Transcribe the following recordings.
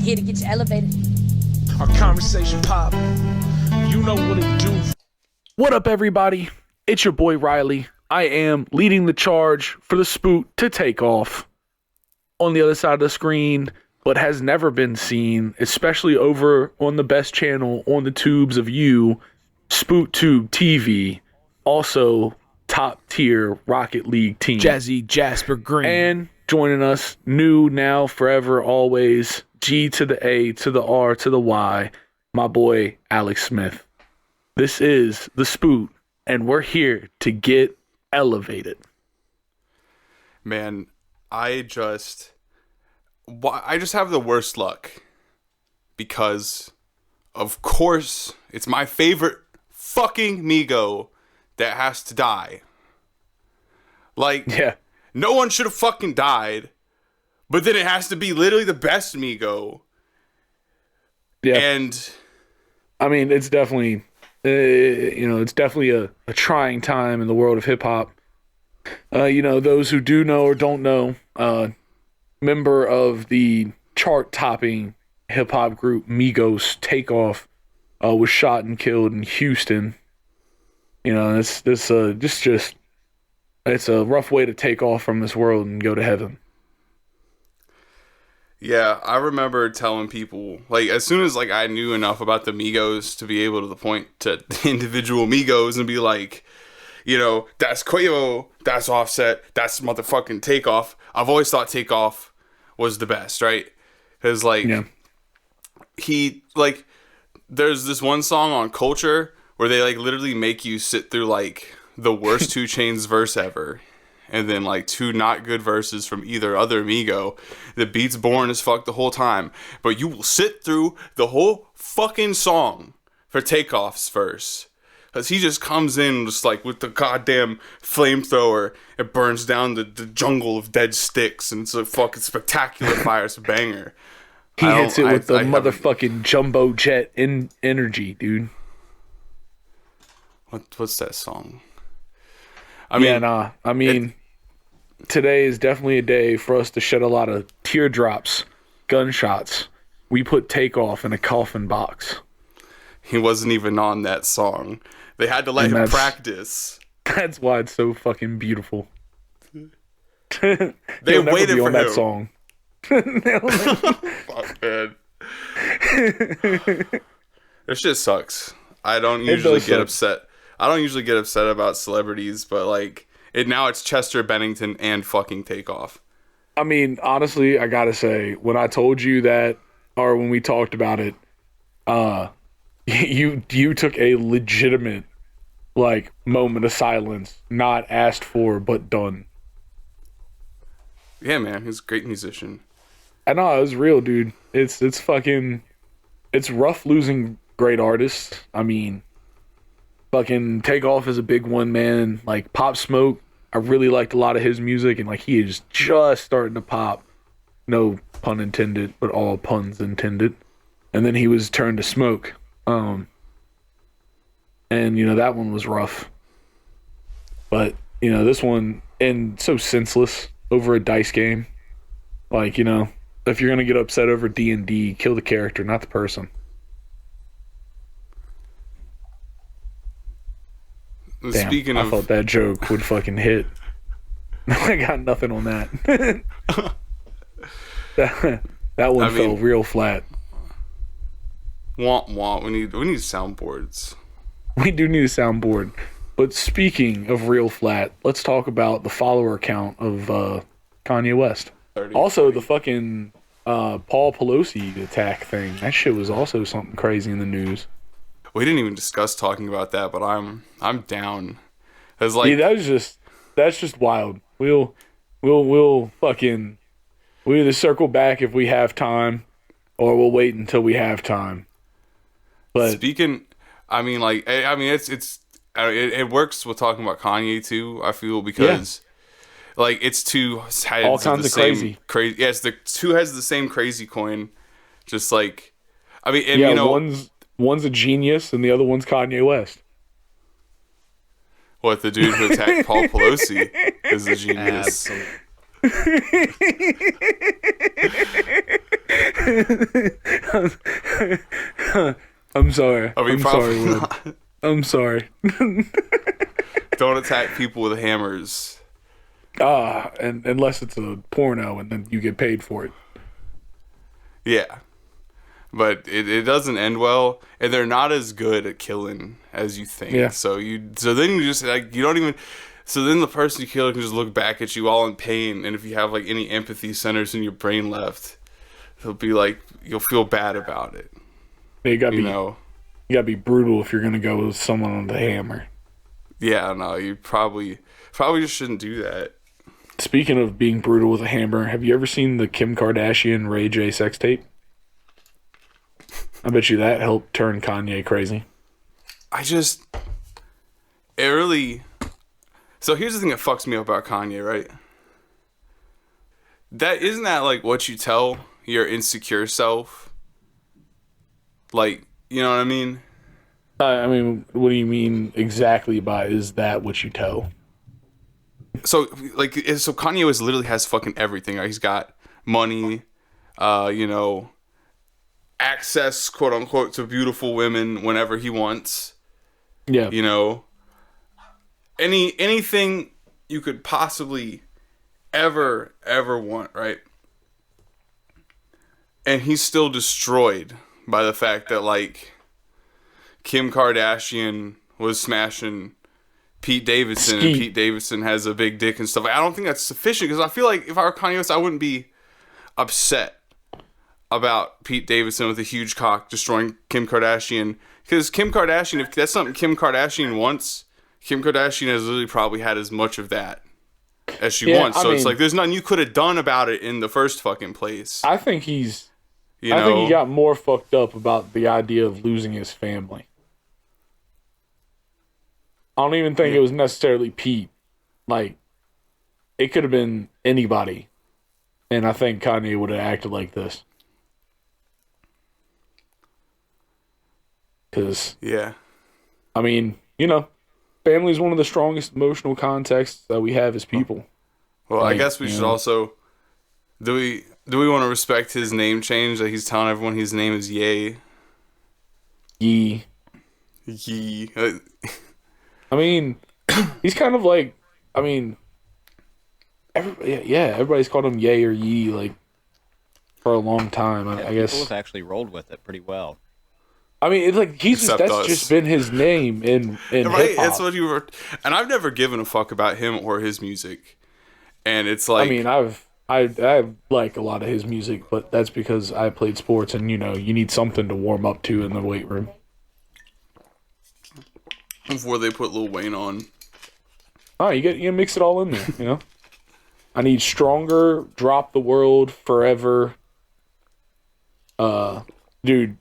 Here to get you elevated. Our conversation pop. You know what it do. What up, everybody? It's your boy Riley. I am leading the charge for the Spute to take off. On the other side of the screen, but has never been seen, especially over on the best channel on the tubes of you, Spute Tube TV. Also, top tier Rocket League team. Jazzy Jasper Green. And joining us, new, now, forever, always, G to the A to the R to the Y, my boy Alex Smith. This is the Spute, and we're here to get elevated. Man, I just have the worst luck because, of course, it's my favorite fucking Migo that has to die. Like, Yeah. no one should have fucking died, but then it has to be literally the best Migo. Yeah. And I mean, it's definitely, it's definitely a trying time in the world of hip hop. Those who do know or don't know, member of the chart-topping hip hop group Migos, Takeoff, was shot and killed in Houston. It's a rough way to take off from this world and go to heaven. yeah, I remember telling people, like, as soon as, like, I knew enough about the Migos to be able to point to individual Migos and be like, that's Quavo, that's Offset, that's motherfucking Takeoff. I've always thought Takeoff was the best, right? Because, like, Yeah. there's this one song on Culture where they, like, literally make you sit through, like, the worst 2 Chainz verse ever. And then, like, 2 not good verses from either other Migo. The beat's boring as fuck the whole time. But you will sit through the whole fucking song for Takeoff's verse. Because he just comes in just, like, with the goddamn flamethrower. It burns down the jungle of dead sticks. And it's a fucking spectacular fire. It's a banger. He hits it with the motherfucking jumbo jet energy, dude. What's that song? Today is definitely a day for us to shed a lot of teardrops, gunshots. We put Takeoff in a coffin box. He wasn't even on that song. They had to let him practice. That's why it's so fucking beautiful. They He'll never waited be for on that him. song. Fuck, man. This shit sucks. I don't usually get upset. I don't usually get upset about celebrities, but like it's Chester Bennington and fucking Takeoff. I mean, honestly, I gotta say, when I told you that, or when we talked about it, you took a legitimate, like, moment of silence, not asked for but done. Yeah, man, he's a great musician. I know, it was real, dude. It's rough losing great artists. I mean, fucking Takeoff is a big one, man. Like, Pop Smoke, I really liked a lot of his music, and like he is just starting to pop. No pun intended, but all puns intended. And then he was turned to Smoke. And that one was rough. But, this one, and so senseless over a dice game. Like, if you're gonna get upset over D&D, kill the character, not the person. Damn, Speaking I of, thought that joke would fucking hit. I got nothing on that. that one fell real flat. We need soundboards. We do need a soundboard. But speaking of real flat, let's talk about the follower count of Kanye West. 30. Also, the fucking Paul Pelosi attack thing. That shit was also something crazy in the news. We didn't even discuss talking about that, but I'm down. Cause like, yeah, that's just wild. We'll either circle back if we have time, or we'll wait until we have time. But it works with talking about Kanye too. I feel because like it's two sides all kinds of the crazy. Yeah, it's the two heads of the same crazy coin. Just like, one's a genius and the other one's Kanye West. What, the dude who attacked Paul Pelosi is a genius. I'm sorry. I mean, I'm probably sorry, Wood. not. I'm sorry. Don't attack people with hammers. And unless it's a porno and then you get paid for it. Yeah. But it doesn't end well, and they're not as good at killing as you think. Yeah. So then you just like you don't even. So then the person you kill can just look back at you all in pain, and if you have like any empathy centers in your brain left, they'll be like you'll feel bad about it. You gotta know. You gotta be brutal if you're gonna go with someone with a hammer. Yeah, no, you probably just shouldn't do that. Speaking of being brutal with a hammer, have you ever seen the Kim Kardashian Ray J sex tape? I bet you that helped turn Kanye crazy. So here's the thing that fucks me up about Kanye, right? Isn't that like what you tell your insecure self? Like, you know what I mean? I mean, what do you mean exactly by is that what you tell? So Kanye West literally has fucking everything. Right? He's got money, access, quote unquote, to beautiful women whenever he wants. Yeah. You know, anything you could possibly ever want, right? And he's still destroyed by the fact that like Kim Kardashian was smashing Pete Davidson, and Pete Davidson has a big dick and stuff. I don't think that's sufficient because I feel like if I were Kanye West, I wouldn't be upset about Pete Davidson with a huge cock destroying Kim Kardashian. Because Kim Kardashian, if that's something Kim Kardashian wants, Kim Kardashian has literally probably had as much of that as she wants. So it's like there's nothing you could have done about it in the first fucking place. I think I think he got more fucked up about the idea of losing his family. I don't even think it was necessarily Pete. Like, it could have been anybody. And I think Kanye would have acted like this. Because, I mean, family is one of the strongest emotional contexts that we have as people. Well, like, I guess we should also... Do we want to respect his name change? That he's telling everyone his name is Ye? Ye. I mean, he's kind of like... I mean... everybody's called him Ye or Ye, like, for a long time. I guess people have actually rolled with it pretty well. I mean, it's like that's just been his name in right? hip-hop. It's what you were, and I've never given a fuck about him or his music. And it's like, I mean, I like a lot of his music, but that's because I played sports, and you need something to warm up to in the weight room before they put Lil Wayne on. Oh, you mix it all in there, I need stronger, drop the world forever. Dude,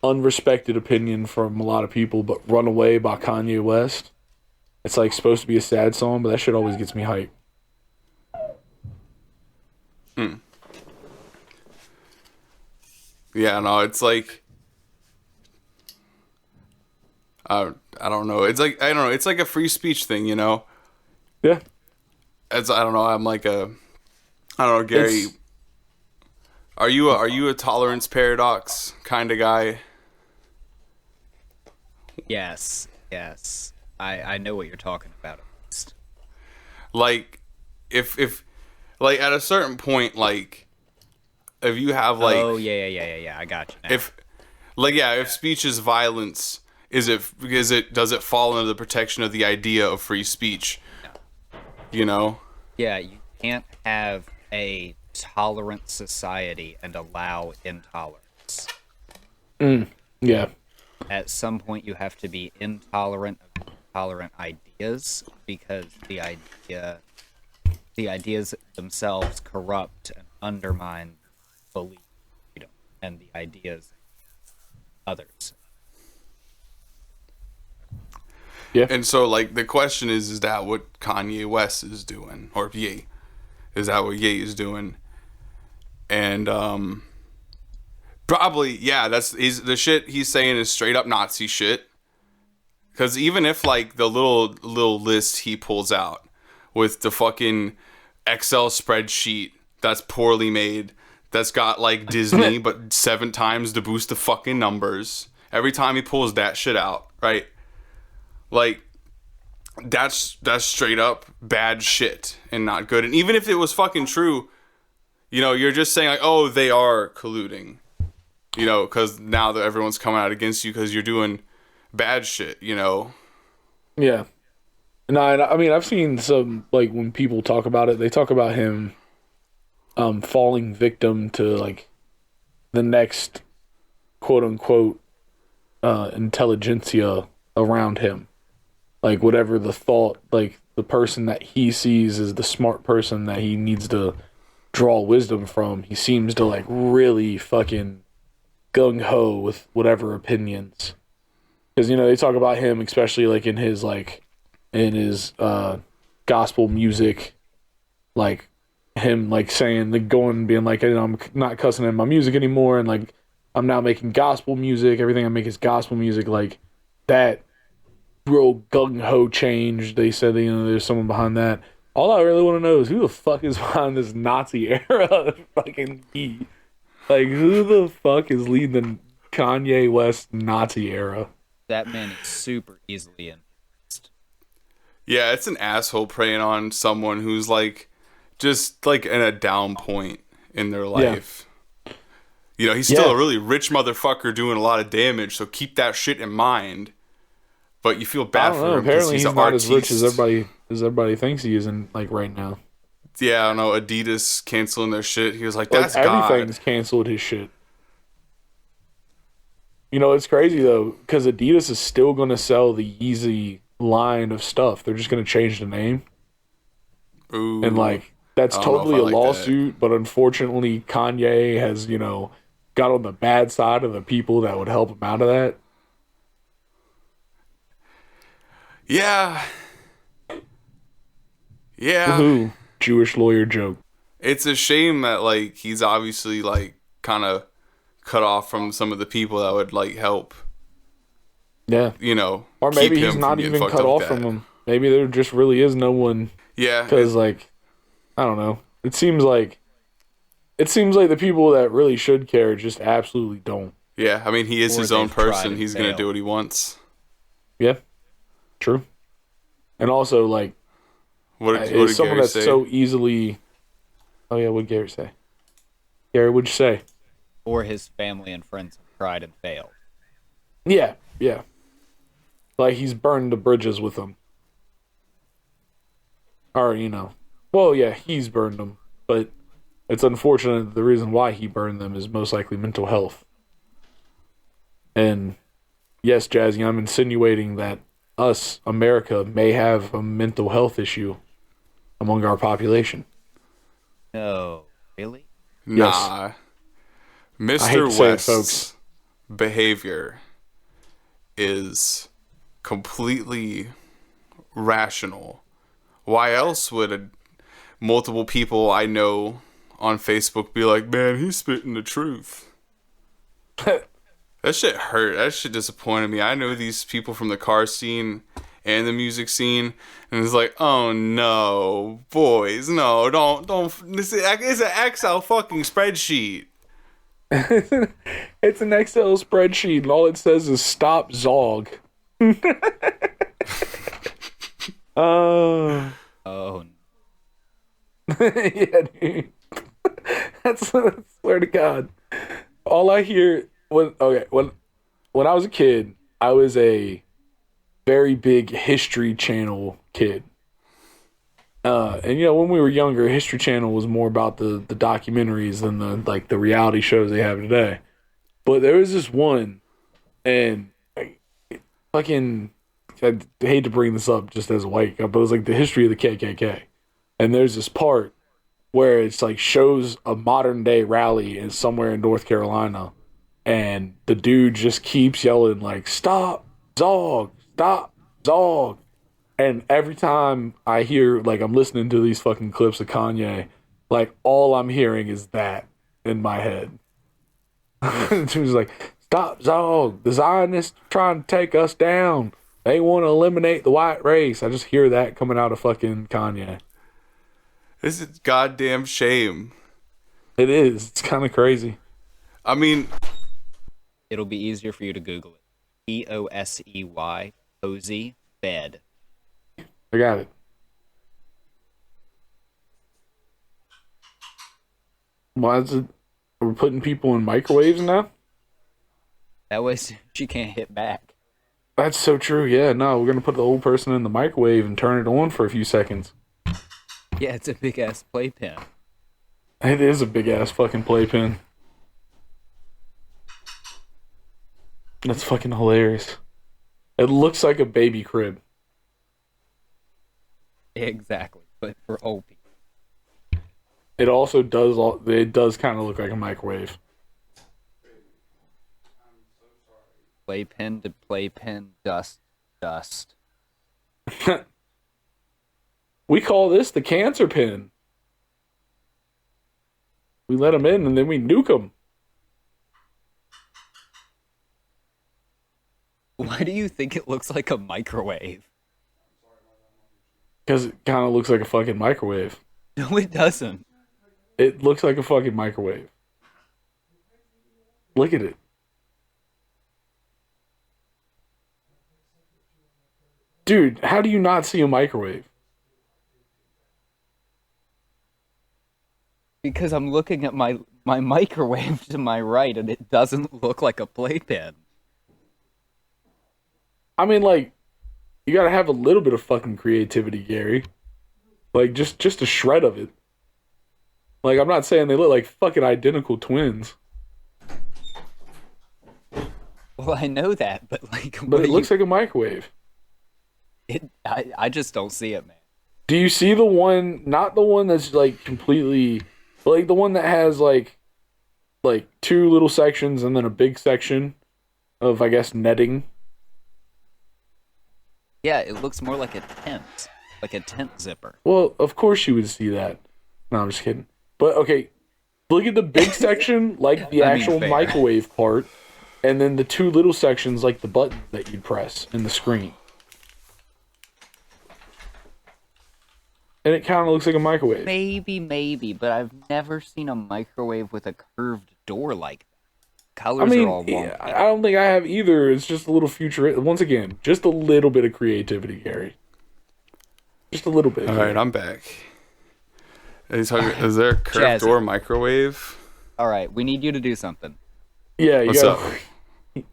unrespected opinion from a lot of people, but Runaway by Kanye West. It's like supposed to be a sad song, but that shit always gets me hyped. Yeah, no, it's like I don't know. It's like it's like a free speech thing, Yeah. I don't know. I'm like I don't know, Gary. Are you a tolerance paradox kind of guy? Yes. I know what you're talking about. Like, if like at a certain point, like if you have like I got you now. If speech is violence, does it fall under the protection of the idea of free speech? No. Yeah, you can't have a tolerant society and allow intolerance. Yeah. At some point, you have to be intolerant of intolerant ideas because the ideas themselves corrupt and undermine belief, and the ideas of others. Yeah. And so, like, the question is that what Kanye West is doing, or Ye? Is that what Ye is doing? And probably, yeah. The shit he's saying is straight up Nazi shit. Because even if like the little list he pulls out with the fucking Excel spreadsheet that's poorly made, that's got like Disney but 7 times to boost the fucking numbers. Every time he pulls that shit out, right? Like, that's straight up bad shit and not good. And even if it was fucking true, you know, you're just saying like, oh, they are colluding, you know, because now that everyone's coming out against you because you're doing bad shit, you know. Yeah. No, I mean, I've seen some, like, when people talk about it, they talk about him falling victim to, like, the next quote-unquote intelligentsia around him. Like, whatever the thought, like, the person that he sees is the smart person that he needs to draw wisdom from, he seems to, like, really fucking gung-ho with whatever opinions. Because, you know, they talk about him, especially, like, in his gospel music, like, him, like, saying, like, going, being like, I'm not cussing in my music anymore, and, like, I'm now making gospel music, everything I make is gospel music, like, that real gung-ho change. They said, you know, there's someone behind that. All I really want to know is who the fuck is behind this Nazi era fucking beat. Like, who the fuck is leading the Kanye West Nazi era? That man is super easily influenced. Yeah, it's an asshole preying on someone who's like, just like in a down point in their life. Yeah. You know, he's still a really rich motherfucker doing a lot of damage, so keep that shit in mind. But you feel bad for him. Apparently, he's not artiste. as rich as everybody thinks he is in, like, right now. Yeah, I don't know. Adidas canceling their shit. He was like, "That's everything's God." Canceled his shit. You know, it's crazy though, because Adidas is still going to sell the Yeezy line of stuff. They're just going to change the name. Ooh, and like that's totally a like lawsuit. That. But unfortunately, Kanye has, you know, got on the bad side of the people that would help him out of that. Yeah. Yeah. Woohoo. Jewish lawyer joke. It's a shame that, like, he's obviously, like, kind of cut off from some of the people that would, like, help. Yeah. You know. Or maybe he's not even cut off from them. Maybe there just really is no one. Yeah. Because, like, I don't know. It seems like the people that really should care just absolutely don't. Yeah. I mean, he is his own person. He's going to do what he wants. Yeah. True. And also, like, what did someone Gary that's say? so easily. Oh yeah, what did Gary say? Gary, what'd you say? Or his family and friends have tried and failed. Yeah. Like, he's burned the bridges with them. Or, you know. Well, yeah, he's burned them. But it's unfortunate the reason why he burned them is most likely mental health. And yes, Jazzy, I'm insinuating that us, America, may have a mental health issue among our population. No. Really? Nah. Yes. Mr. West's behavior is completely rational. Why else would multiple people I know on Facebook be like, man, he's spitting the truth? That shit hurt. That shit disappointed me. I know these people from the car scene and the music scene, and it's like, oh no, boys, no, don't. It's an Excel fucking spreadsheet. It's an Excel spreadsheet, and all it says is "Stop Zog." Oh. Yeah, dude. That's I swear to God. All I hear when I was a kid, I was a very big History Channel kid. And you know, when we were younger, History Channel was more about the documentaries than the reality shows they have today. But there was this one, and fucking, I hate to bring this up just as a white guy, but it was like the history of the KKK. And there's this part where it's like shows a modern day rally in somewhere in North Carolina, and the dude just keeps yelling like, "Stop Zog, stop Zog." And every time I hear, like, I'm listening to these fucking clips of Kanye, like, all I'm hearing is that in my head. It was like, "Stop Zog, the Zionists trying to take us down. They want to eliminate the white race." I just hear that coming out of fucking Kanye. This is goddamn shame It is. It's kind of crazy. I mean, It'll be easier for you to Google it. POSEY, Posey bed. I got it. Why is it? Are we putting people in microwaves now? That way she can't hit back. That's so true. Yeah, no, we're gonna put the old person in the microwave and turn it on for a few seconds. Yeah, it's a big ass playpen. It is a big ass fucking playpen. That's fucking hilarious. It looks like a baby crib. Exactly, but for old people. It also does. It does kind of look like a microwave. Playpen to playpen, dust. We call this the cancer pin. We let them in and then we nuke them. Why do you think it looks like a microwave? Because it kind of looks like a fucking microwave. No, it doesn't. It looks like a fucking microwave. Look at it. Dude, how do you not see a microwave? Because I'm looking at my microwave to my right and it doesn't look like a playpen. I mean, like, you gotta have a little bit of fucking creativity, Gary. Like, just a shred of it. Like, I'm not saying they look like fucking identical twins. Well, I know that, but like, But it looks like a microwave. I just don't see it, man. Do you see the one, not the one that's like completely, like the one that has like two little sections and then a big section of, I guess, netting? Yeah, it looks more like a tent zipper. Well, of course you would see that. No, I'm just kidding. But okay, look at the big section, like the actual fair. microwave part, and then the two little sections, like the button that you'd press in the screen. And it kind of looks like a microwave. Maybe, but I've never seen a microwave with a curved door like that. Colors I mean, are all wonky. I don't think I have either. It's just a little future. Once again, just a little bit of creativity, Gary. Just a little bit. all right, I'm back. Is there a curved Jazzy. door microwave? All right, we need you to do something. Yeah, What's up? you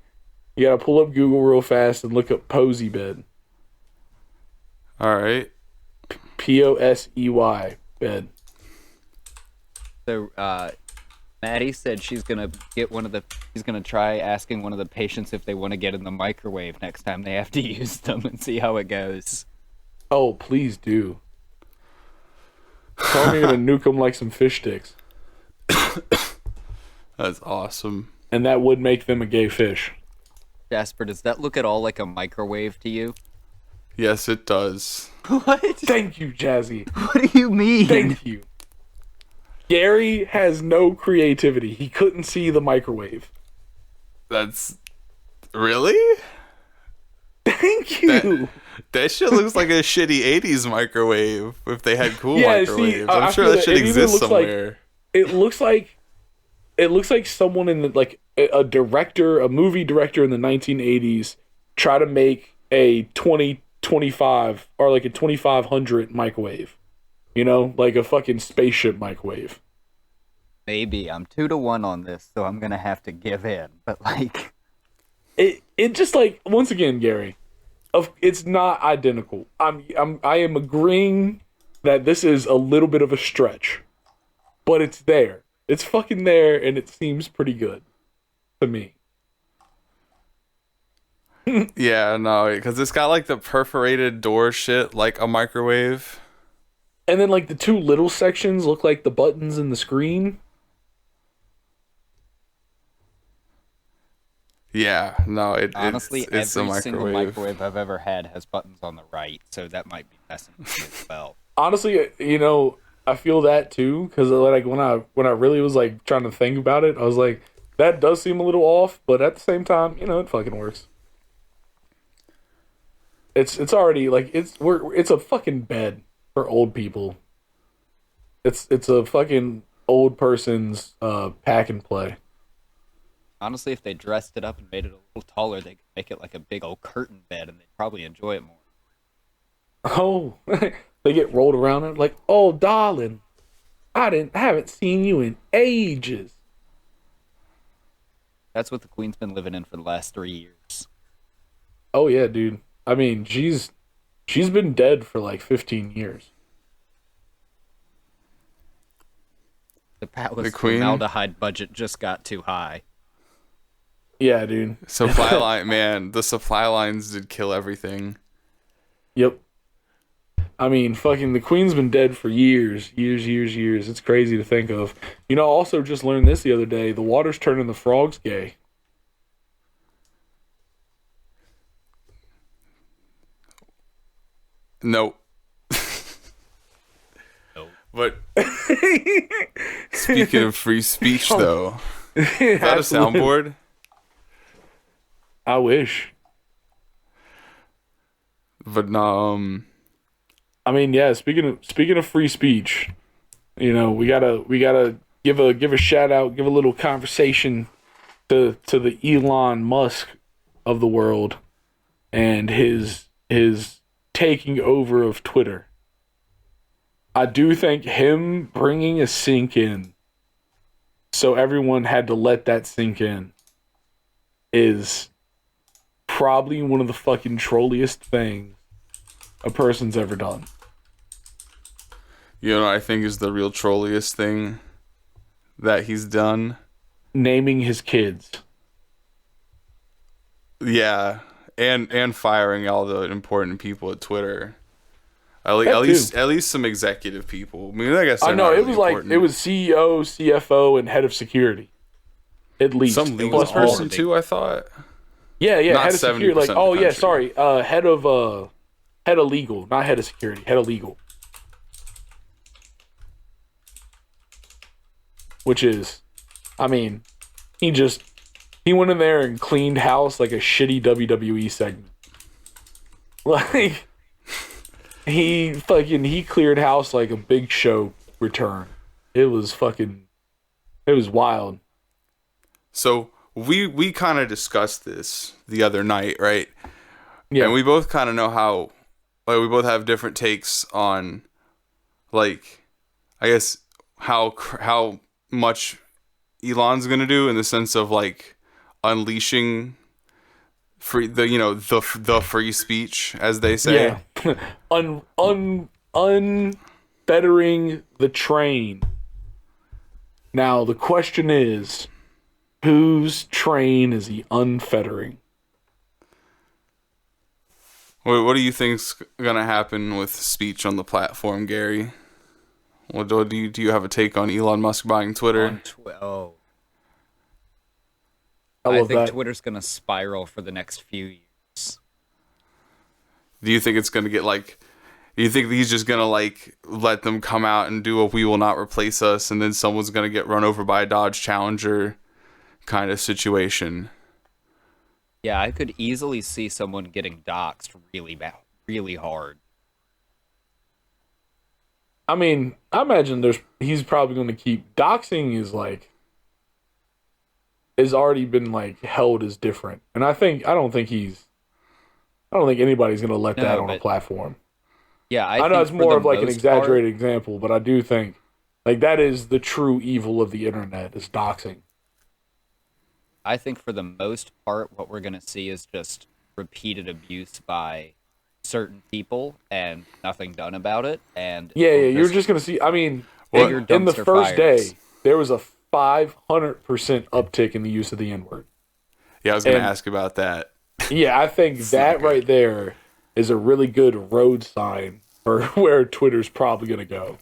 gotta pull up Google real fast and look up Posey bed. All right. POSEY bed. So, Maddie said she's gonna try asking one of the patients if they want to get in the microwave next time they have to use them and see how it goes. Oh, please do. Tell me you're gonna nuke them like some fish sticks, That's awesome. and that would make them a gay fish. Jasper, does that look at all like a microwave to you? Yes, it does. What? Thank you, Jazzy. What do you mean? Thank you. Gary has no creativity. He couldn't see the microwave. That's really? Thank you. That shit looks like a shitty 80s microwave if they had cool Yeah, see, microwaves. I I'm sure feel that that should it either exist looks like- somewhere. It looks like someone in the, like a movie director in the 1980s try to make a 2025 or like a 2500 microwave. You know, like a fucking spaceship microwave. Maybe. I'm 2-1 on this, so I'm gonna have to give in. But like, It just like, once again, Gary, it's not identical. I am agreeing that this is a little bit of a stretch, but it's there. It's fucking there, and it seems pretty good to me. Yeah, no, because it's got like the perforated door shit like a microwave. And then like the two little sections look like the buttons in the screen. Yeah, no, honestly, it's a every single microwave. microwave I've ever had has buttons on the right, so that might be messing with me as well. Honestly, you know, I feel that too, because like when I really was like trying to think about it, I was like, that does seem a little off, but at the same time, you know, it fucking works. It's already like it's a fucking bed for old people. It's a fucking old person's pack and play. Honestly, if they dressed it up and made it a little taller, they could make it like a big old curtain bed, and they'd probably enjoy it more. Oh, they get rolled around and like, oh, darling, I haven't seen you in ages. That's what the Queen's been living in for the last 3 years. Oh yeah, dude. I mean, she's been dead for like 15 years. The palace The Queen? formaldehyde budget just got too high. Yeah, dude. Supply line, man. The supply lines did kill everything. Yep. I mean, fucking the Queen's been dead for years. It's crazy to think of. You know, I also just learned this the other day. The water's turning the frogs gay. Nope. Nope. But speaking of free speech, though, is that a soundboard? I wish. But no, I mean, yeah. Speaking of free speech, you know, we gotta give a shout out, give a little conversation to the Elon Musk of the world and his taking over of Twitter. I do think him bringing a sink in, so everyone had to let that sink in, is probably one of the fucking trolliest things a person's ever done. you know what I think is the real trolliest thing that he's done? Naming his kids. Yeah, and firing all the important people at Twitter. At That least some executive people. I mean, I guess I they're know not it really was like important. it was CEO, CFO, and head of security. At least some It legal was person all the- too. I thought. Yeah, Not head of security. 70% Like, of the oh yeah, country. sorry, head of legal, not head of security, head of legal. Which is, I mean, he went in there and cleaned house like a shitty WWE segment. Like, he cleared house like a Big Show return. It was wild. So we kind of discussed this the other night, right? Yeah. And we both kind of know how, like, we both have different takes on, like, I guess how much Elon's gonna do in the sense of like unleashing the free speech, as they say. Yeah. Unfettering the train. Now the question is, whose train is he unfettering? What do you think's gonna happen with speech on the platform, Gary? What do you have a take on Elon Musk buying Twitter? I I love think that. Twitter's gonna spiral for the next few years. Do you think it's gonna get like? Do you think he's just gonna like let them come out and do a "We will not replace us," and then someone's gonna get run over by a Dodge Challenger kind of situation? Yeah, I could easily see someone getting doxxed really bad, really hard. I mean, I imagine he's probably going to keep doxing has already been like held as different, and I don't think anybody's going to let that on a but- platform. Yeah, I know think it's for more the of like an most exaggerated example, but I do think like that is the true evil of the internet is doxing. I think for the most part, what we're going to see is just repeated abuse by certain people and nothing done about it. And Yeah, it'll you're just going to see. I mean, bigger in the dumpster first fires. day, there was a 500% uptick in the use of the N-word. Yeah, I was gonna And- ask about that. Yeah, I think that right there is a really good road sign for where Twitter's probably going to go.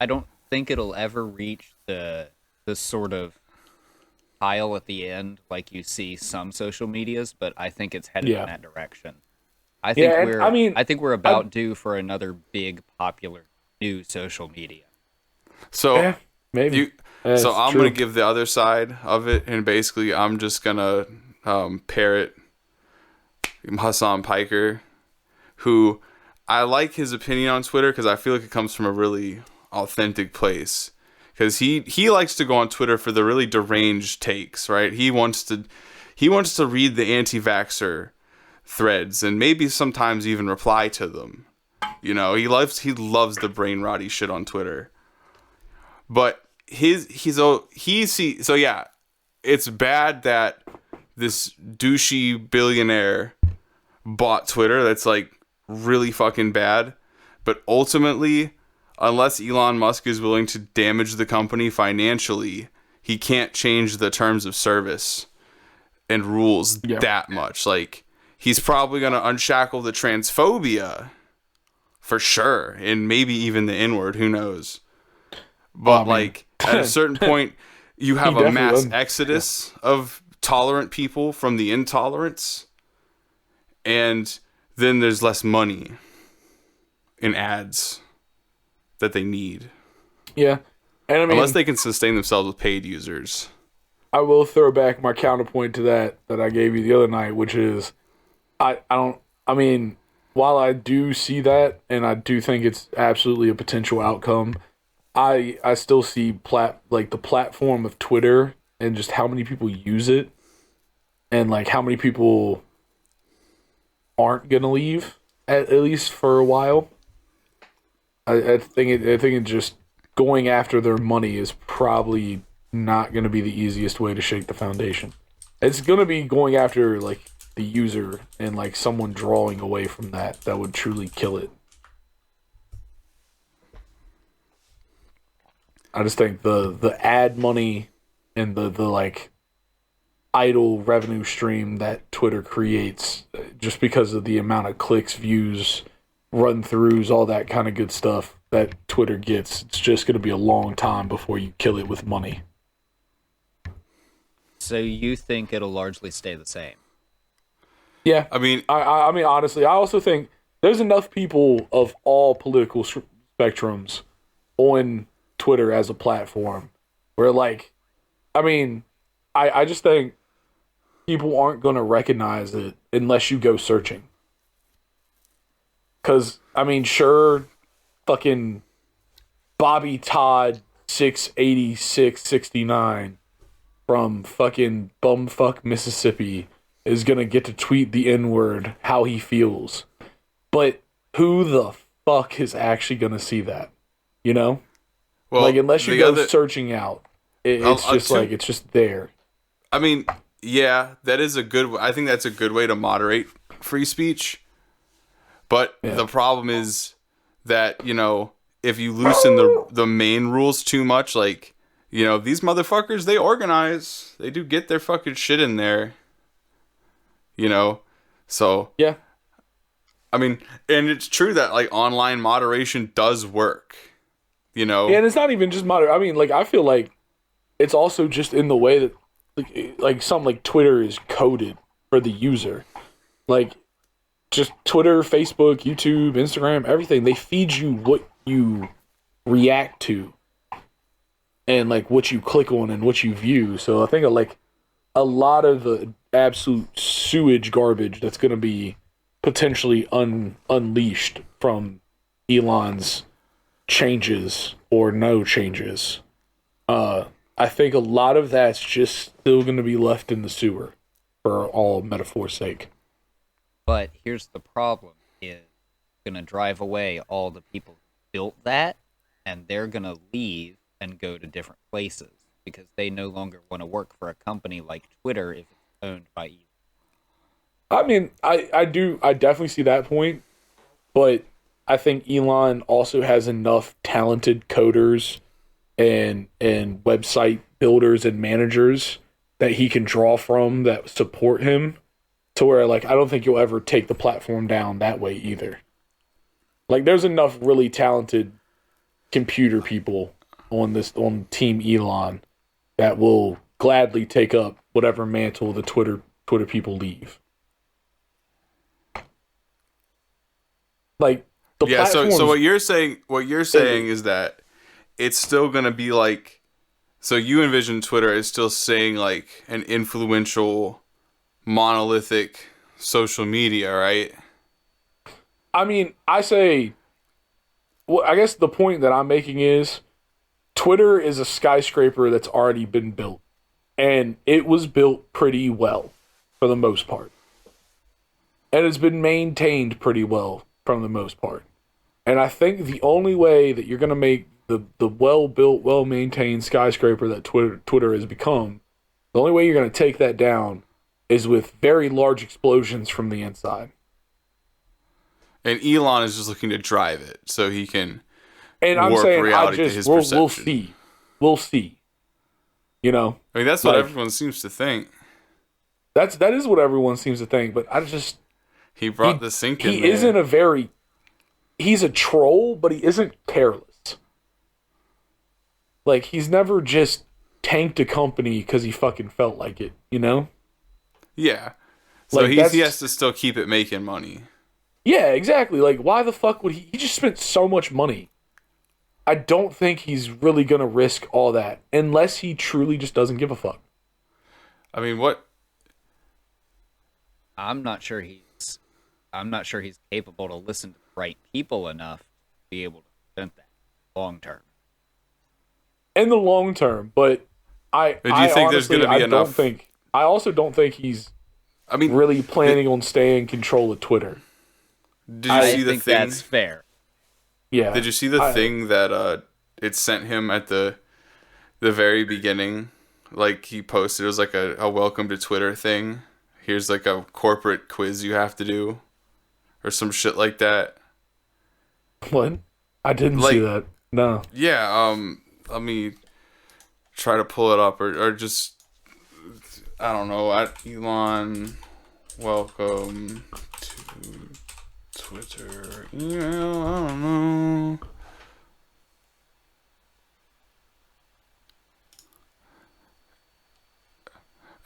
I don't think it'll ever reach the sort of pile at the end like you see some social medias, but I think it's headed Yeah. in that direction. I think Yeah, and I think we're about due for another big popular new social media. So Yeah, maybe. That's so I'm true. gonna give the other side of it, and basically I'm just gonna parrot Hassan Piker, who I like his opinion on Twitter because I feel like it comes from a really authentic place, because he likes to go on Twitter for the really deranged takes, right? He wants to read the anti-vaxxer threads and maybe sometimes even reply to them. You know, he loves the brain rotty shit on Twitter. But so yeah, it's bad that this douchey billionaire bought Twitter. That's like really fucking bad. But ultimately, unless Elon Musk is willing to damage the company financially, he can't change the terms of service and rules that much. Like, he's probably going to unshackle the transphobia for sure, and maybe even the N-word, who knows. But like at a certain point, you have a mass exodus of tolerant people from the intolerance, and then there's less money in ads that they need. Yeah. And I mean, unless they can sustain themselves with paid users. I will throw back my counterpoint to that I gave you the other night, which is I mean, while I do see that and I do think it's absolutely a potential outcome, I still see the platform of Twitter and just how many people use it and like how many people aren't gonna leave at least for a while. I think it just going after their money is probably not going to be the easiest way to shake the foundation. It's going to be going after like the user and like someone drawing away from that would truly kill it. I just think the ad money and the like idle revenue stream that Twitter creates just because of the amount of clicks, views, run-throughs, all that kind of good stuff that Twitter gets, it's just going to be a long time before you kill it with money. So you think it'll largely stay the same? Yeah. I mean, I mean, honestly, I also think there's enough people of all political spectrums on Twitter as a platform where, like, I mean, I just think people aren't going to recognize it unless you go searching. Because, I mean, sure, fucking Bobby Todd 68669 from fucking bumfuck Mississippi is going to get to tweet the N-word how he feels. But who the fuck is actually going to see that? You know? Well, like, unless you go searching out, it's just there. I mean, yeah, that is I think that's a good way to moderate free speech. But the problem is that, you know, if you loosen the main rules too much, like, you know, these motherfuckers, they organize. They do get their fucking shit in there. You know? So, yeah. I mean, and it's true that, like, online moderation does work. You know? Yeah, and it's not even just moderate. I mean, like, I feel like it's also just in the way that, like something like Twitter is coded for the user. Like, just Twitter, Facebook, YouTube, Instagram, everything, they feed you what you react to and like what you click on and what you view. So I think like a lot of the absolute sewage garbage that's going to be potentially unleashed from Elon's changes or no changes, I think a lot of that's just still going to be left in the sewer for all metaphor's sake. But here's the problem: is going to drive away all the people who built that, and they're going to leave and go to different places because they no longer want to work for a company like Twitter if it's owned by Elon. I mean, I definitely see that point, but I think Elon also has enough talented coders and website builders and managers that he can draw from that support him to where, like, I don't think you'll ever take the platform down that way either. Like, there's enough really talented computer people on Team Elon that will gladly take up whatever mantle the Twitter people leave. Like, the so what you're saying is that it's still going to be like, so you envision Twitter as still saying like an influential monolithic social media, right? I mean, I say well, I guess the point that I'm making is Twitter is a skyscraper that's already been built, and it was built pretty well for the most part, and it's been maintained pretty well for the most part. And I think the only way that you're going to make the well-built, well-maintained skyscraper that Twitter has become, the only way you're going to take that down is with very large explosions from the inside. And Elon is just looking to drive it so he can And warp reality to his perception. We'll see. You know? I mean, that's what everyone seems to think. That is what everyone seems to think, but He brought the sink in there. He's a troll, but he isn't careless. Like, he's never just tanked a company because he fucking felt like it, you know? Yeah. So Like, he has to still keep it making money. Yeah, exactly. Like, why the fuck would he just spent so much money. I don't think he's really going to risk all that unless he truly just doesn't give a fuck. I mean, what? I'm not sure he's capable to listen to the right people enough to be able to prevent that long term. In the long term, but do you think there's going to be enough? I also don't think he's really planning on staying in control of Twitter. Did you see the think thing? That's fair. Yeah. Did you see the thing that it sent him at the very beginning? Like, he posted, it was like a welcome to Twitter thing. Here's like a corporate quiz you have to do, or some shit like that. What? I didn't see that. No. Yeah. Let me try to pull it up, or just, I don't know. At Elon, welcome to Twitter email. I don't know.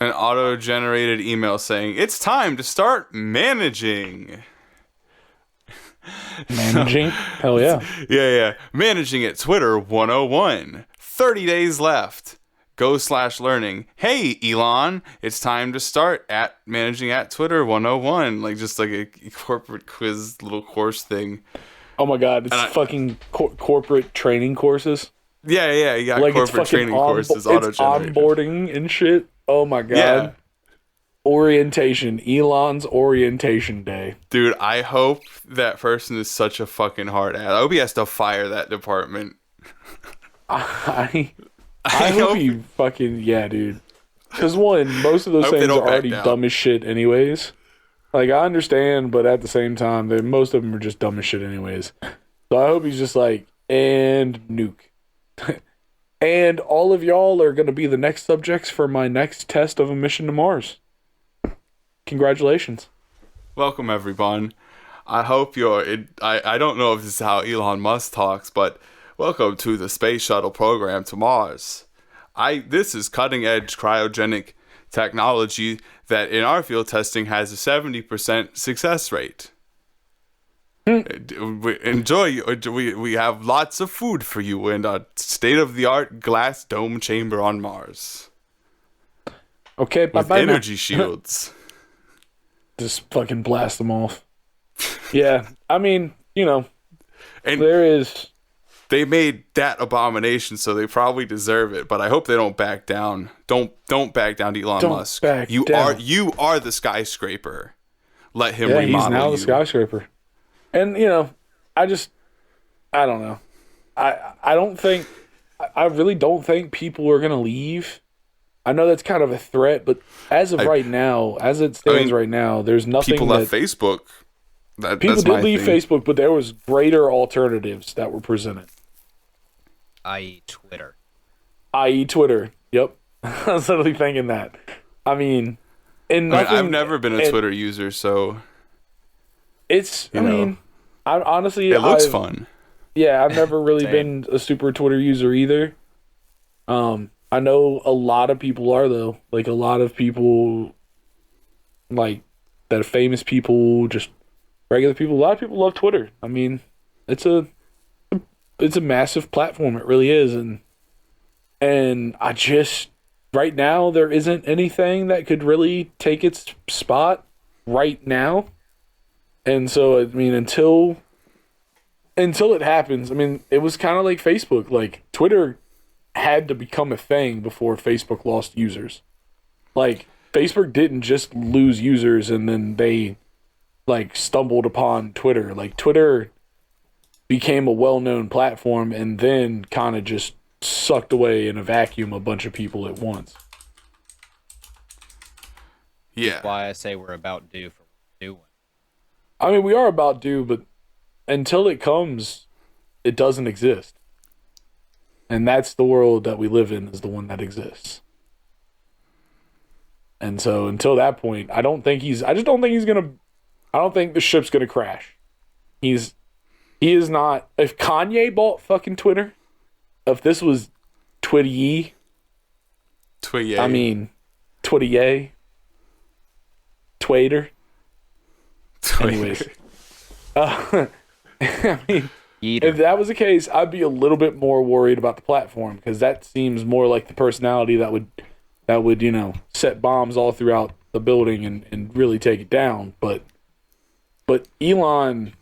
An auto-generated email saying, "It's time to start managing." Managing? Hell yeah. Yeah. Managing at Twitter 101. 30 days left. Go/learning. Hey, Elon, it's time to start at managing at Twitter 101. Like, just like a corporate quiz little course thing. Oh my god, it's fucking corporate training courses. Yeah. You got like corporate training courses it's auto-generated. onboarding and shit. Oh my god. Yeah. Orientation. Elon's orientation day. Dude, I hope that person is such a fucking hard ass. I hope he has to fire that department. I hope he fucking, yeah, dude. Because one, most of those things are already dumb as shit anyways. Like, I understand, but at the same time, most of them are just dumb as shit anyways. So I hope he's just like, and nuke. And all of y'all are going to be the next subjects for my next test of a mission to Mars. Congratulations. Welcome, everyone. I hope I don't know if this is how Elon Musk talks, but welcome to the space shuttle program to Mars. This is cutting-edge cryogenic technology that in our field testing has a 70% success rate. Enjoy. We have lots of food for you in a state-of-the-art glass dome chamber on Mars. Okay, with bye-bye energy now. shields. Just fucking blast them off. Yeah, I mean, you know, and there is... They made that abomination, so they probably deserve it. But I hope they don't back down. Don't back down to Elon Musk. You are the skyscraper. Let him remodel you. Yeah, he's now the skyscraper. And, you know, I don't know. I really don't think people are going to leave. I know that's kind of a threat, but as of right now, as it stands right now, there's nothing. People left Facebook. People did leave Facebook, but there was greater alternatives that were presented. I.e. Twitter. Yep. I was literally thinking that. I mean, I've never been a Twitter user, so it's. I honestly, it looks fun. Yeah, I've never really been a super Twitter user either. I know a lot of people are though. Like a lot of people, like that are famous people, just regular people. A lot of people love Twitter. I mean, it's a massive platform. It really is, and I just right now there isn't anything that could really take its spot right now. And so I mean, until until it happens, I mean, it was kind of like Facebook. Like, Twitter had to become a thing before Facebook lost users. Like, Facebook didn't just lose users and then they, like, stumbled upon Twitter. Like, Twitter became a well-known platform and then kind of just sucked away in a vacuum a bunch of people at once. Yeah. That's why I say we're about due for a new one. I mean, we are about due, but until it comes, it doesn't exist. And that's the world that we live in, is the one that exists. And so until that point, I don't think the ship's gonna crash. He is not. If Kanye bought fucking Twitter, if this was Twitty, I mean, Twitty, Twader. Anyways, I mean, if that was the case, I'd be a little bit more worried about the platform, because that seems more like the personality that would set bombs all throughout the building and really take it down. But Elon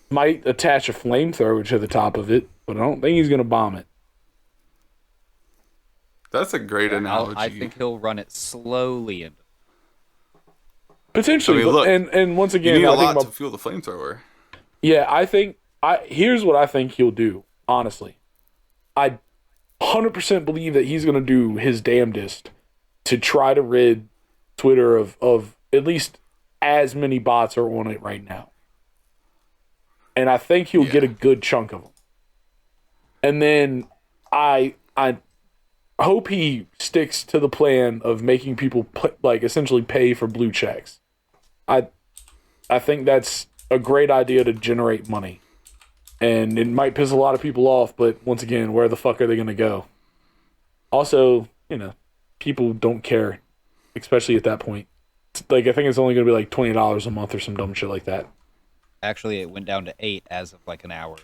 might attach a flamethrower to the top of it, but I don't think he's gonna bomb it. That's a great analogy. I think he'll run it slowly into. Potentially, I mean, look, and once again, you need a I think lot about, to fuel the flamethrower. Yeah, here's what I think he'll do, honestly. I 100% believe that he's going to do his damnedest to try to rid Twitter of at least as many bots are on it right now. And I think he'll get a good chunk of them. And then I hope he sticks to the plan of making people essentially pay for blue checks. I think that's a great idea to generate money. And it might piss a lot of people off, but once again, where the fuck are they going to go? Also, people don't care, especially at that point. I think it's only going to be like $20 a month or some dumb shit like that. Actually, it went down to 8 as of like an hour.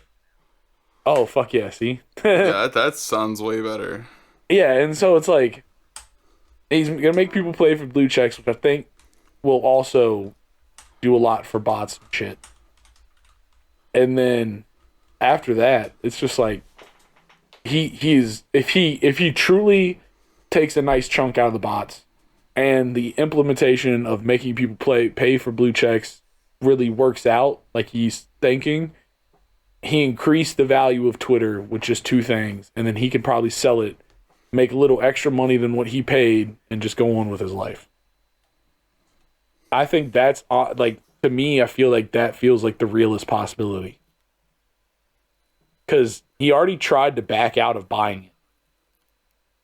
Oh, fuck yeah, see? Yeah, that sounds way better. Yeah, and so it's like, he's going to make people pay for blue checks, which I think will also do a lot for bots and shit. And then after that, it's just like, if he truly takes a nice chunk out of the bots, and the implementation of making people pay for blue checks really works out like he's thinking, he increased the value of Twitter with just 2 things, and then he can probably sell it, make a little extra money than what he paid, and just go on with his life. I think that's, to me, I feel like that feels like the realest possibility. Because he already tried to back out of buying it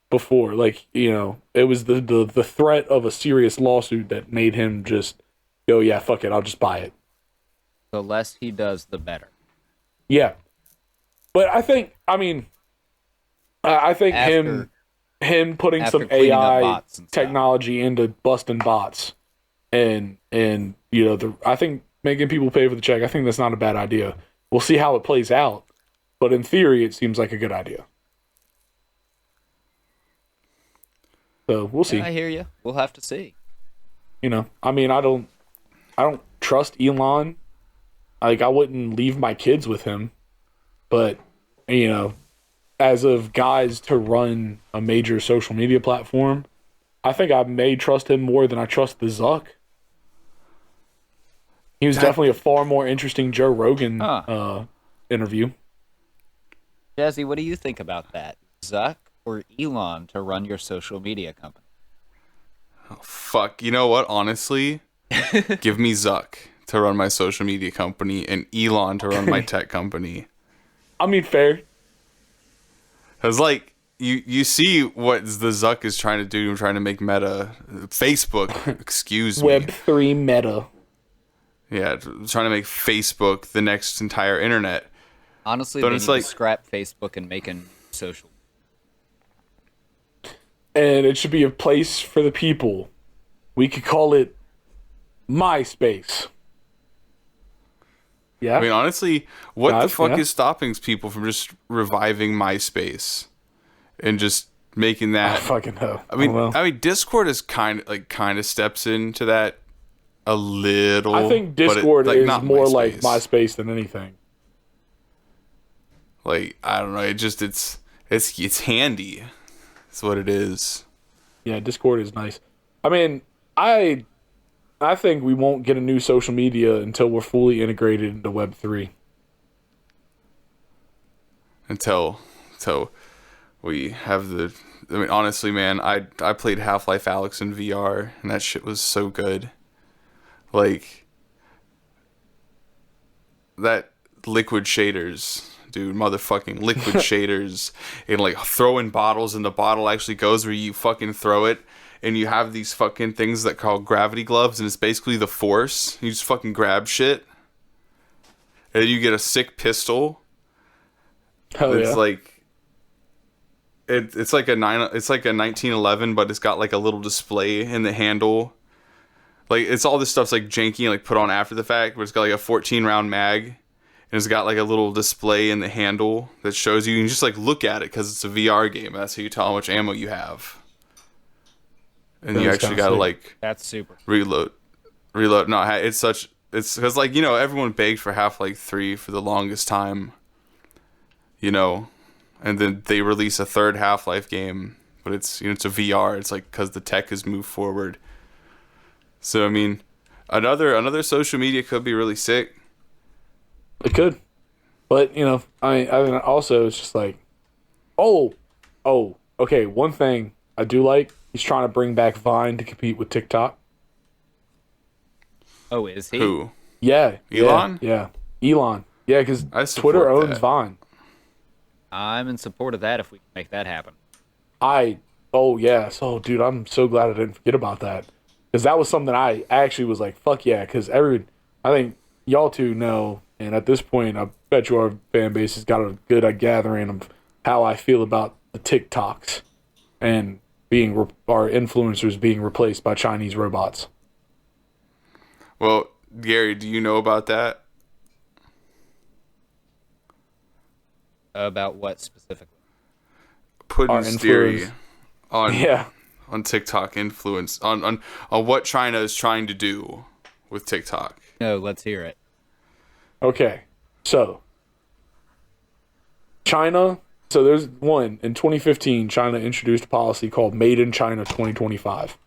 before. It was the threat of a serious lawsuit that made him just go, yeah, fuck it, I'll just buy it. The less he does, the better. Yeah. But I think him putting some AI technology into busting bots and I think making people pay for the check, I think that's not a bad idea. We'll see how it plays out, but in theory, it seems like a good idea. So we'll see. Yeah, I hear you. We'll have to see. I don't trust Elon. I wouldn't leave my kids with him, but as of guys to run a major social media platform, I think I may trust him more than I trust the Zuck. He was definitely a far more interesting Joe Rogan interview. Jazzy, what do you think about that? Zuck or Elon to run your social media company? Oh, fuck. You know what? Honestly, give me Zuck to run my social media company and Elon to run my tech company. I mean, fair. Because, you see what the Zuck is trying to do, trying to make Meta, Facebook, excuse me. Web3 Meta. Yeah, trying to make Facebook the next entire internet. Honestly, they need to scrap Facebook and make a social. And it should be a place for the people. We could call it MySpace. Yeah. I mean, honestly, what the fuck is stopping people from just reviving MySpace and just making that? I fucking know. I mean, Discord is kind of steps into that a little. I think Discord is not more MySpace. like MySpace than anything. Like, I don't know. It's handy. That's what it is. Yeah, Discord is nice. I mean, I think we won't get a new social media until we're fully integrated into Web3. Until we have the. I mean, honestly, man, I played Half-Life Alyx in VR, and that shit was so good. Like, that liquid shaders, dude, motherfucking liquid shaders, and like throwing bottles, and the bottle actually goes where you fucking throw it, and you have these fucking things that call gravity gloves, and it's basically the Force. You just fucking grab shit, and you get a sick pistol. Hell It's yeah. like it's like a 1911, but it's got like a little display in the handle. Like, it's all this stuff's like janky and like put on after the fact, but it's got like a 14 round mag, and it's got like a little display in the handle that shows you. You can just like look at it because it's a VR game. That's how you tell how much ammo you have. And That you is actually kinda gotta sick. like That's super. reload. No, it's because like, you know, everyone begged for Half-Life 3 for the longest time. You know, and then they release a third Half-Life game, but it's, you know, it's a VR. It's like because the tech has moved forward. So I mean, another social media could be really sick. It could. But, you know, I mean, also it's just like, oh, okay, one thing I do like, he's trying to bring back Vine to compete with TikTok. Oh, is he? Who? Yeah. Elon? Yeah. Elon. Yeah, because I support Twitter owns that. Vine. I'm in support of that if we can make that happen. Oh, yeah. So, dude, I'm so glad I didn't forget about that. Because that was something I actually was like, fuck yeah. Because I think y'all two know, and at this point, I bet you our fan base has got a good gathering of how I feel about the TikToks and our influencers being replaced by Chinese robots. Well, Gary, do you know about that? About what specifically? Putin's theory on Yeah. on TikTok influence on what China is trying to do with TikTok. No, let's hear it. Okay. So, China. So there's one in 2015. China introduced a policy called Made in China 2025,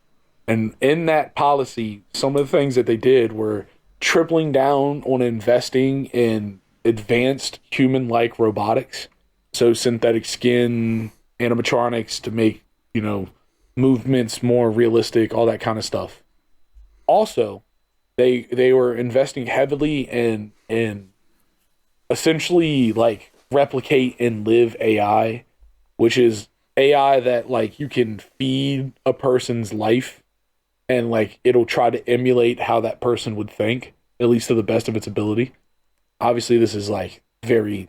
and in that policy, some of the things that they did were tripling down on investing in advanced human-like robotics. So synthetic skin, animatronics to make, you know, movements more realistic, all that kind of stuff. Also, they were investing heavily in essentially like replicate and live AI, which is AI that like you can feed a person's life and like it'll try to emulate how that person would think, at least to the best of its ability. Obviously, this is like very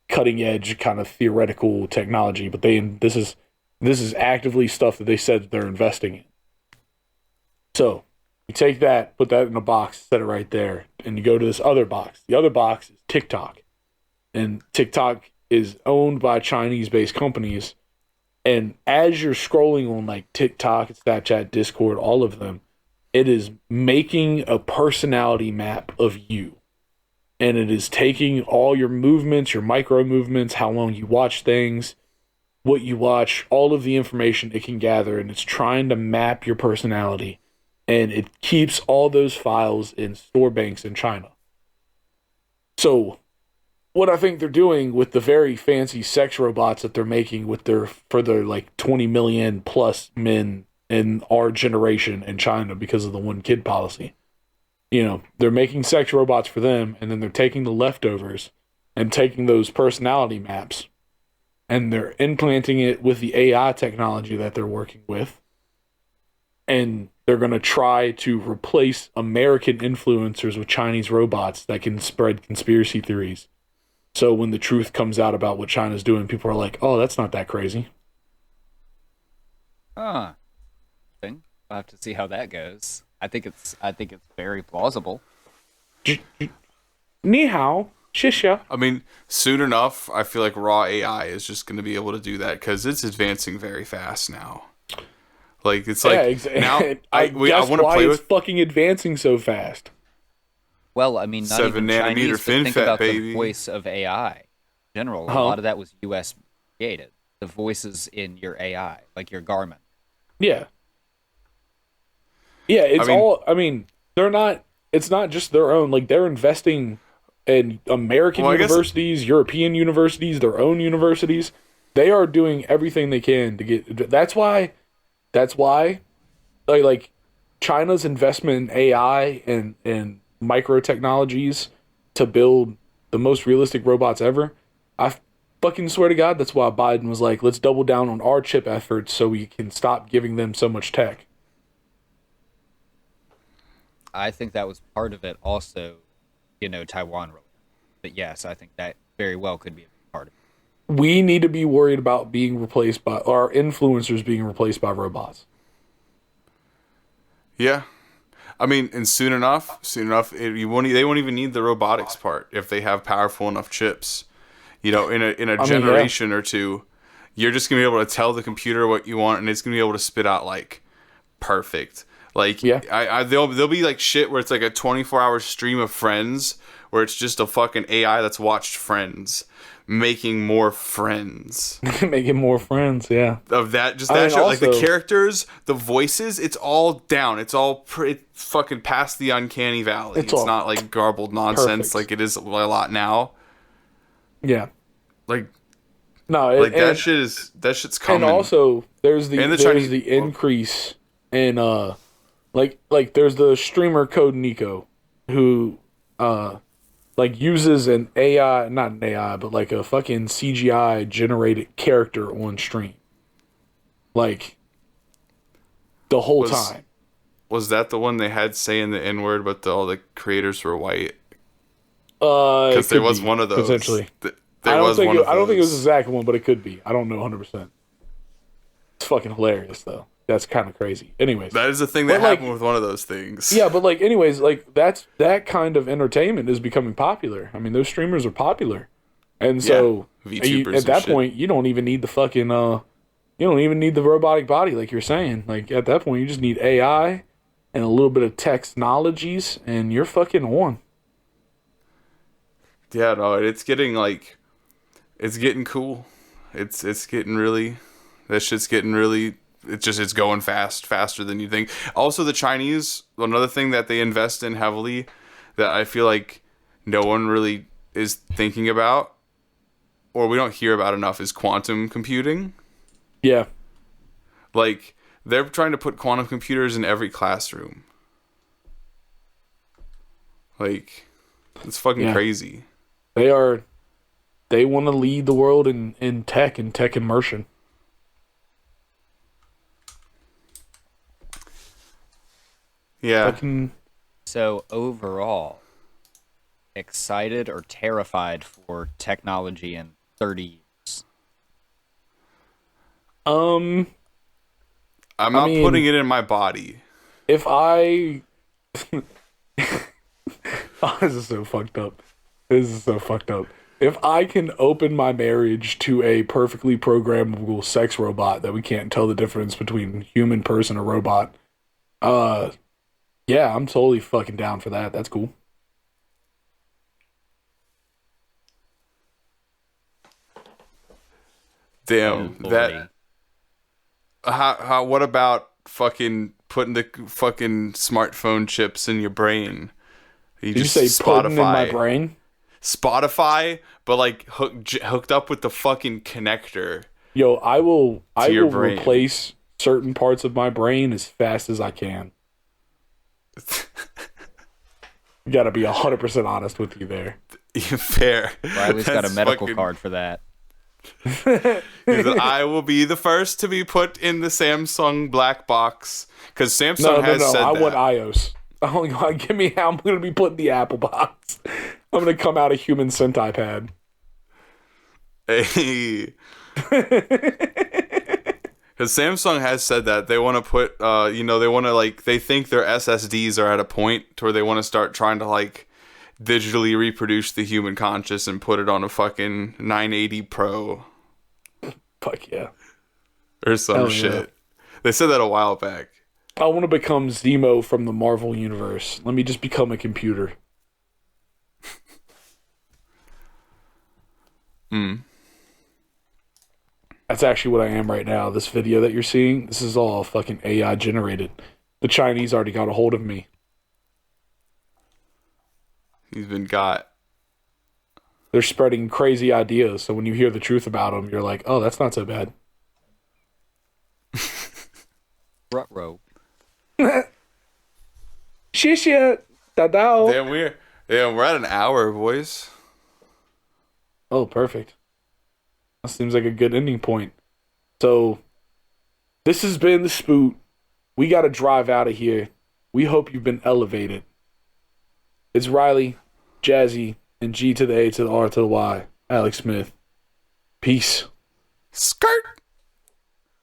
cutting edge kind of theoretical technology, but this is actively stuff that they said they're investing in. So you take that, put that in a box, set it right there, and you go to this other box. The other box is TikTok. And TikTok is owned by Chinese-based companies. And as you're scrolling on like TikTok, Snapchat, Discord, all of them, it is making a personality map of you. And it is taking all your movements, your micro movements, how long you watch things, what you watch, all of the information it can gather, and it's trying to map your personality. And it keeps all those files in store banks in China. So, what I think they're doing with the very fancy sex robots that they're making for their like 20 million plus men in our generation in China because of the one kid policy. You know, they're making sex robots for them, and then they're taking the leftovers and taking those personality maps, and they're implanting it with the AI technology that they're working with, and they're going to try to replace American influencers with Chinese robots that can spread conspiracy theories. So when the truth comes out about what China's doing, people are like, oh, that's not that crazy. Huh. Thing. I'll have to see how that goes. I think it's very plausible. Ni hao, xie. I mean, soon enough, I feel like raw AI is just going to be able to do that because it's advancing very fast now. Like, it's like, now I want to play with fucking advancing so fast. Well, I mean, not 7 even nanometer Chinese, but think FinFET, about baby. the voice of AI. general, a Huh? lot of that was U.S. created. The voices in your AI, like your Garmin. Yeah. Yeah, I it's mean, all. I mean, they're not. It's not just their own. Like they're investing in American well, I guess universities, European universities, their own universities. They are doing everything they can to get. That's why. That's why. Like China's investment in AI and micro technologies to build the most realistic robots ever. I fucking swear to God, that's why Biden was like, let's double down on our chip efforts so we can stop giving them so much tech. I think that was part of it. Also, Taiwan. But yes, I think that very well could be a big part of it. We need to be worried about being replaced by our influencers being replaced by robots. yeah. I mean, and soon enough, they won't even need the robotics part if they have powerful enough chips. In a generation or two, you're just gonna be able to tell the computer what you want, and it's gonna be able to spit out like perfect. Like, Yeah. there'll be like shit where it's like a 24-hour stream of Friends, where it's just a fucking AI that's watched Friends, making more Friends Making more friends, yeah. of that. Just I that mean, shit. Like the also- characters, the voices, it's all down. It's all fucking past the uncanny valley. It's It's all not like garbled nonsense perfect. like it is a lot now. Yeah. Like No, that shit's coming. and also there's the And the there's Chinese- the increase in like there's the streamer Code Nico who like uses an AI, not an AI, but like a fucking CGI generated character on stream. Like the whole time. Was that the one they had saying the N word, but all the creaters were white? Because Because there was one of those. potentially. There I don't was think one of I don't think it was the those. exact one, but it could be. I don't know 100%. It's fucking hilarious though. That's kind of crazy. Anyways, That is the thing that But, like- happened with one of those things. yeah, but like, anyways, like that kind of entertainment is becoming popular. I mean, those streamers are popular, and so VTubers at and that shit. point, you don't even need the fucking you don't even need the robotic body, like you're saying. Like at that point, you just need AI and a little bit of technologies, and you're fucking on. Yeah, no, it's getting cool. It's getting really, that shit's getting really, it's going faster than you think. Also, the Chinese, another thing that they invest in heavily that I feel like no one really is thinking about, or we don't hear about enough, is quantum computing. Yeah, Like, they're trying to put quantum computers in every classroom. Like, it's fucking Yeah. crazy. they want to lead the world in tech and tech immersion. Yeah. Fucking So overall, excited or terrified for technology in 30 years? I'm not mean- putting it in my body. if I oh, this is so fucked up. This is so fucked up. If I can open my marriage to a perfectly programmable sex robot that we can't tell the difference between human person or robot, yeah, I'm totally fucking down for that. That's cool. Damn, Oh, that lordy. how what about fucking putting the fucking smartphone chips in your brain? Did you say putting in my brain? Spotify, but like hooked up with the fucking connector. Yo, I will your brain. replace certain parts of my brain as fast as I can. You gotta be 100% honest with you there. Fair. Riley's got a That's medical fucking- card for that. He said, I will be the first to be put in the Samsung black box because Samsung has said I that. want iOS. Give me how I'm gonna be put in the Apple box. I'm gonna come out a human Sentai pad. Hey. Because Samsung has said that they want to put, they want to they think their SSDs are at a point to where they want to start trying to digitally reproduce the human conscious and put it on a fucking 980 Pro Fuck yeah. or some Hell yeah. shit. They said that a while back. I want to become Zemo from the Marvel universe. Let me just become a computer. That's actually what I am right now. This video that you're seeing, this is all fucking AI generated. The Chinese already got a hold of me. He's been got. They're spreading crazy ideas. So when you hear the truth about them, you're like, oh, that's not so bad. Rut-row. Shishia. Dadao. We're at an hour, boys. Oh, perfect. That seems like a good ending point. So, this has been the Spute. We got to drive out of here. We hope you've been elevated. It's Riley, Jazzy, and G to the A to the R to the Y. Alex Smith. Peace. Skirt.